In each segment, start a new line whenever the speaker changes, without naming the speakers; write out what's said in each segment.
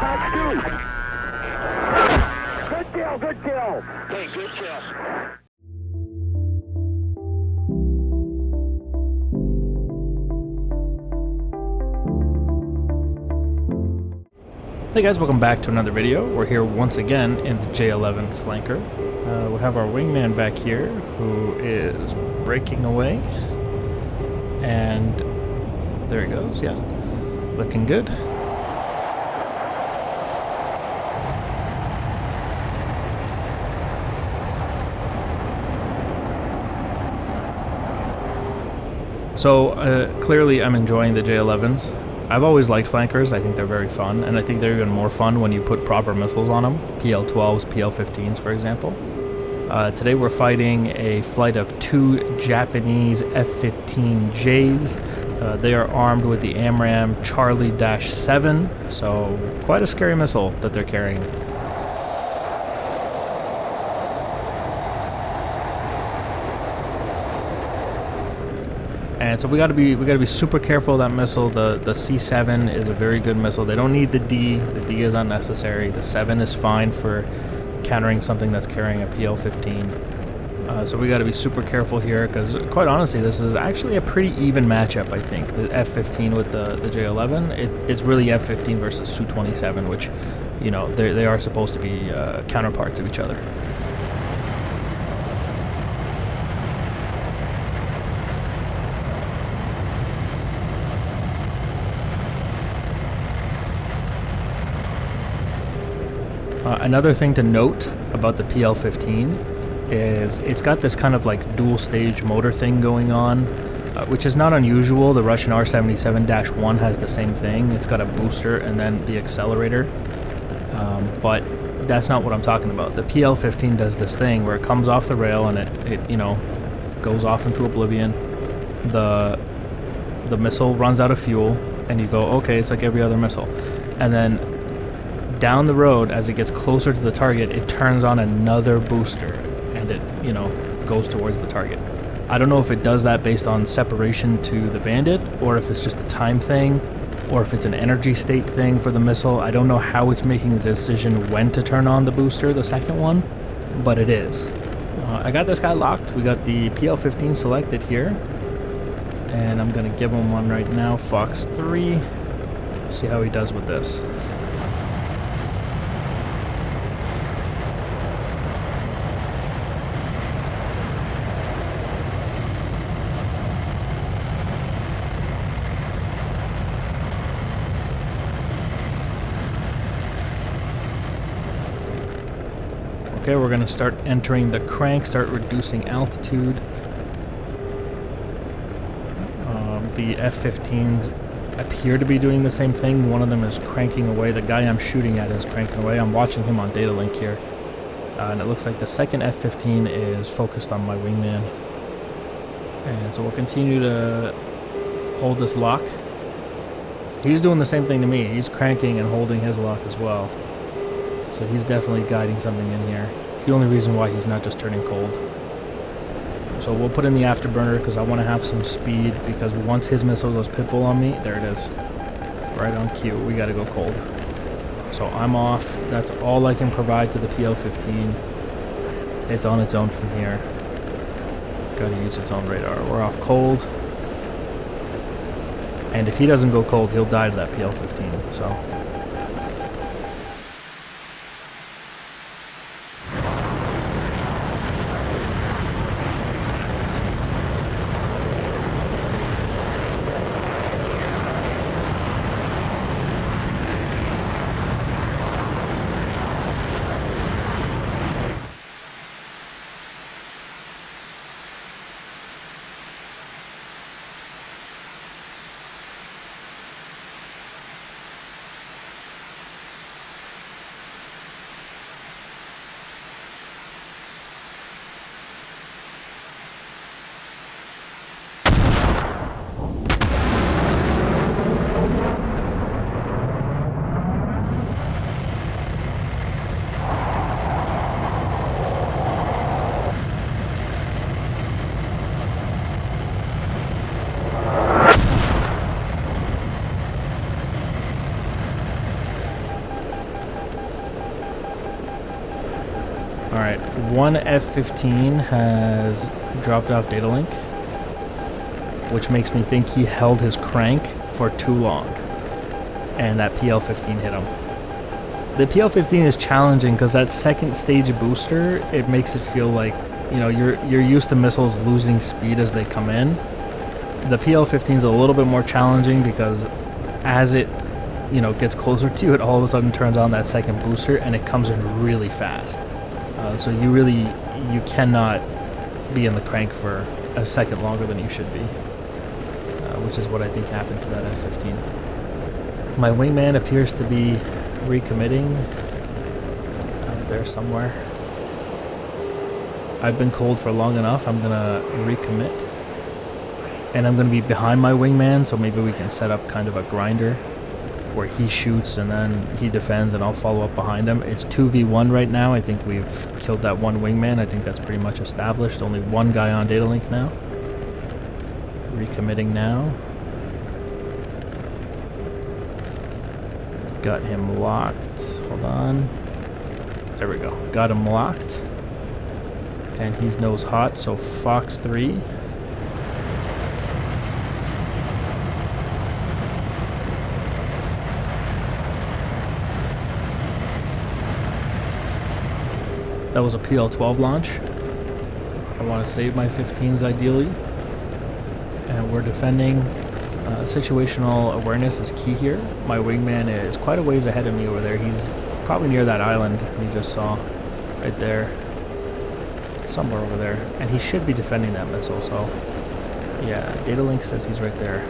Good kill, good kill. Hey, good kill.
Hey guys, welcome back to another video. We're here once again in the J-11 flanker. We have our wingman back here who is breaking away. And there he goes, yeah. Looking good. So clearly I'm enjoying the J-11s. I've always liked flankers. I think they're very fun, and I think they're even more fun when you put proper missiles on them. PL-12s, PL-15s, for example. Today we're fighting a flight of 2 Japanese F-15Js. They are armed with the AMRAAM Charlie-7, so quite a scary missile that they're carrying. And so we gotta be super careful of that missile. The C7 is a very good missile. They don't need the D. The D is unnecessary. The 7 is fine for countering something that's carrying a PL-15. So we gotta be super careful here because, quite honestly, this is actually a pretty even matchup. I think the F-15 with the J-11. It's really F-15 versus Su-27, which, you know, they are supposed to be counterparts of each other. Another thing to note about the PL-15 is it's got this kind of like dual stage motor thing going on, which is not unusual. The Russian R-77-1 has the same thing. It's got a booster and then the accelerator, but that's not what I'm talking about. The PL-15 does this thing where it comes off the rail and it you know, goes off into oblivion. The missile runs out of fuel and you go, okay, it's like every other missile. And then down the road, as it gets closer to the target, it turns on another booster and it, you know, goes towards the target. I don't know if it does that based on separation to the bandit, or if it's just a time thing, or if it's an energy state thing for the missile. I don't know how it's making the decision when to turn on the booster, the second one, but it is. I got this guy locked. We got the PL-15 selected here, and I'm gonna give him one right now, Fox 3. See how he does with this. Okay, we're going to start entering the crank, start reducing altitude. The F-15s appear to be doing the same thing. One of them is cranking away. The guy I'm shooting at is cranking away. I'm watching him on data link here. And it looks like the second F-15 is focused on my wingman. And so we'll continue to hold this lock. He's doing the same thing to me. He's cranking and holding his lock as well. So he's definitely guiding something in here. It's the only reason why he's not just turning cold. So we'll put in the afterburner because I want to have some speed, because once his missile goes pitbull on me, there it is. Right on cue. We got to go cold. So I'm off. That's all I can provide to the PL-15. It's on its own from here. Got to use its own radar. We're off cold. And if he doesn't go cold, he'll die to that PL-15. So Alright, one F-15 has dropped off data link, which makes me think he held his crank for too long, and that PL-15 hit him. The PL-15 is challenging because that second stage booster, it makes it feel like, you know, you're used to missiles losing speed as they come in. The PL-15 is a little bit more challenging because as it, you know, gets closer to you, it all of a sudden turns on that second booster and it comes in really fast. So you cannot be in the crank for a second longer than you should be, which is what I think happened to that F-15. My wingman appears to be recommitting out there somewhere. I've been cold for long enough. I'm gonna recommit, and I'm gonna be behind my wingman, so maybe we can set up kind of a grinder where he shoots and then he defends and I'll follow up behind him. It's 2v1 right now. I think we've killed that one wingman. I think that's pretty much established. Only one guy on data link now. Recommitting now. Got him locked. Hold on. There we go. Got him locked. And he's nose hot, so Fox 3. That was a PL-12 launch. I want to save my 15s ideally. And we're defending. Situational awareness is key here. My wingman is quite a ways ahead of me over there. He's probably near that island we just saw. Right there. Somewhere over there. And he should be defending that missile, so... yeah, data link says he's right there.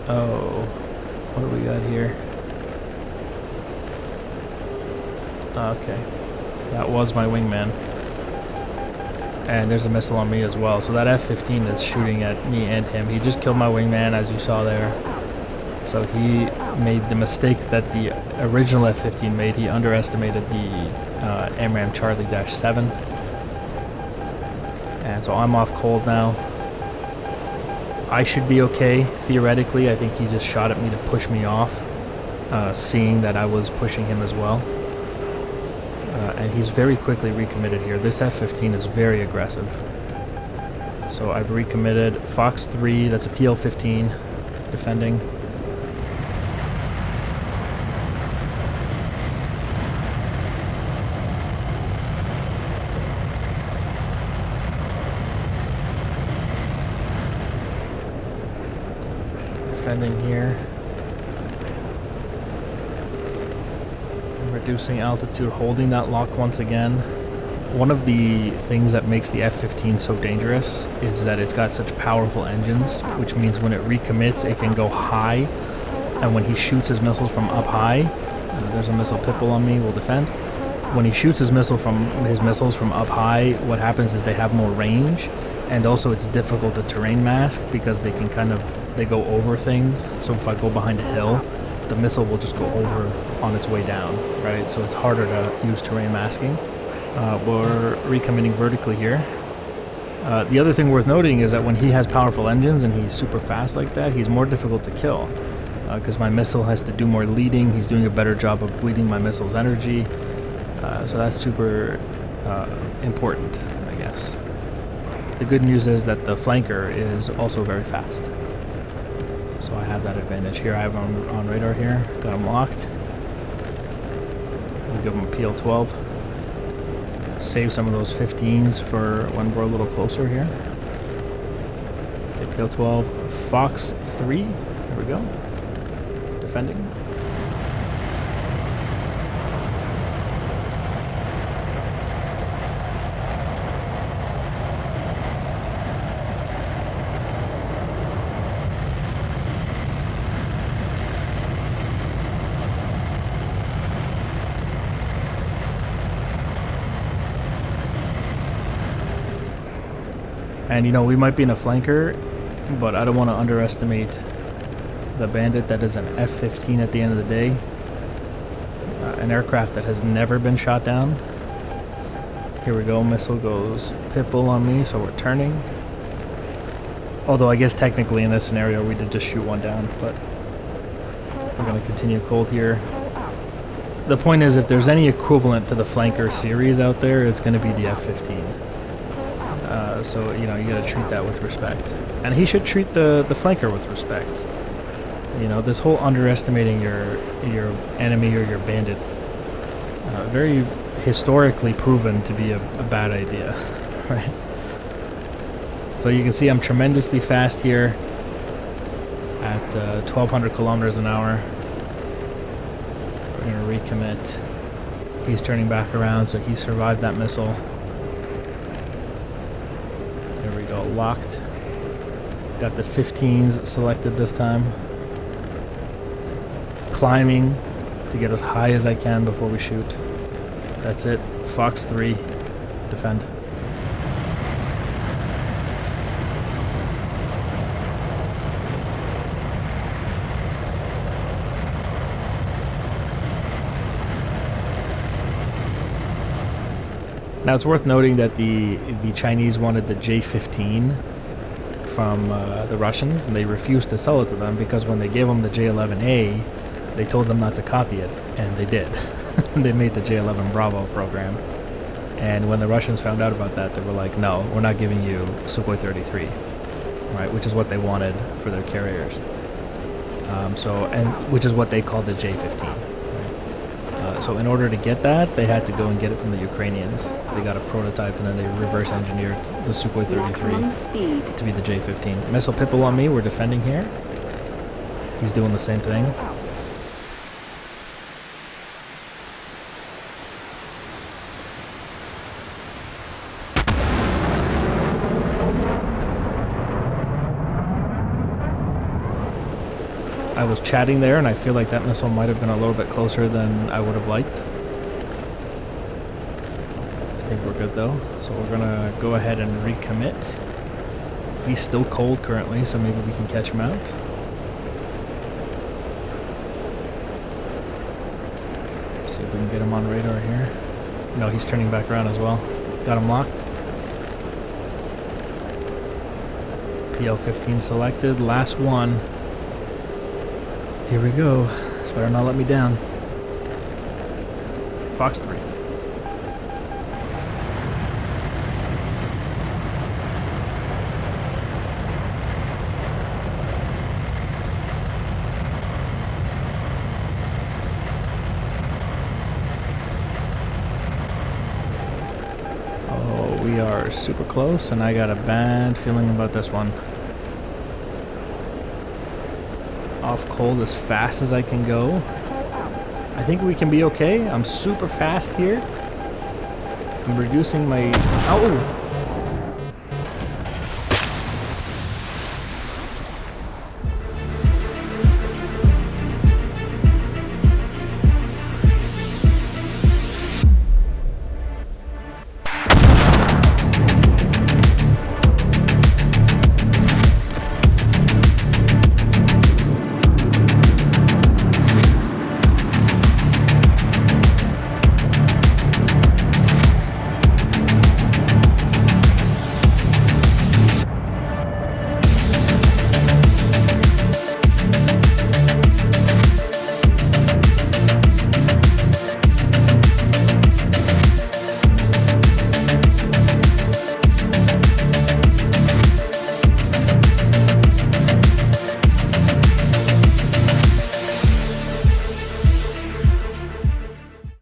Oh, what do we got here? Okay, that was my wingman. And there's a missile on me as well, so that F-15 is shooting at me and him. He just killed my wingman, as you saw there. So he made the mistake that the original F-15 made. He underestimated the AMRAAM Charlie-7. And so I'm off cold now. I should be okay, theoretically. I think he just shot at me to push me off, seeing that I was pushing him as well. And he's very quickly recommitted here. This F-15 is very aggressive. So I've recommitted. Fox 3, that's a PL-15, defending. Defending here. Reducing altitude, holding that lock once again. One of the things that makes the F-15 so dangerous is that it's got such powerful engines, which means when it recommits, it can go high. And when he shoots his missiles from up high, there's a missile Pipple on me, we'll defend. When he shoots his missiles from up high, what happens is they have more range, and also it's difficult to terrain mask because they can they go over things. So if I go behind a hill, the missile will just go over on its way down, right? So it's harder to use terrain masking. We're recommitting vertically here. The other thing worth noting is that when he has powerful engines and he's super fast like that, he's more difficult to kill because my missile has to do more leading. He's doing a better job of bleeding my missile's energy. So that's super important, I guess. The good news is that the flanker is also very fast. So I have that advantage here. I have him on radar here. Got him locked. We'll give him a PL-12. Save some of those 15s for when we're a little closer here. Okay, PL-12. Fox 3. There we go. Defending. And you know, we might be in a flanker, but I don't want to underestimate the Bandit that is an F-15 at the end of the day. An aircraft that has never been shot down. Here we go, missile goes Pitbull on me, so we're turning. Although I guess technically in this scenario we did just shoot one down, but we're going to continue cold here. The point is, if there's any equivalent to the flanker series out there, it's going to be the F-15. So, you know, you got to treat that with respect. And he should treat the flanker with respect. You know, this whole underestimating your enemy or your bandit, very historically proven to be a bad idea, right? So you can see I'm tremendously fast here at 1,200 kilometers an hour. We're going to recommit. He's turning back around, so he survived that missile. There we go, locked. Got the 15s selected this time. Climbing to get as high as I can before we shoot. That's it. Fox 3. Defend. Now it's worth noting that the Chinese wanted the J-15 from the Russians, and they refused to sell it to them because when they gave them the J-11A, they told them not to copy it, and they did. They made the J-11 Bravo program, and when the Russians found out about that, they were like, no, we're not giving you Sukhoi 33, right, which is what they wanted for their carriers. Which is what they called the J-15. Right? So in order to get that, they had to go and get it from the Ukrainians. They got a prototype, and then they reverse engineered the Sukhoi 33 to be the J-15. Missile Pitbull on me, we're defending here. He's doing the same thing. I was chatting there, and I feel like that missile might have been a little bit closer than I would have liked. I think we're good though, so we're gonna go ahead and recommit. He's still cold currently, so maybe we can catch him out. See if we can get him on radar here. No, he's turning back around as well. Got him locked. PL-15 selected, last one. Here we go. This better not let me down. Fox 3. Oh, we are super close, and I got a bad feeling about this one. Off cold as fast as I can go. I think we can be okay. I'm super fast here. I'm reducing my... Oh!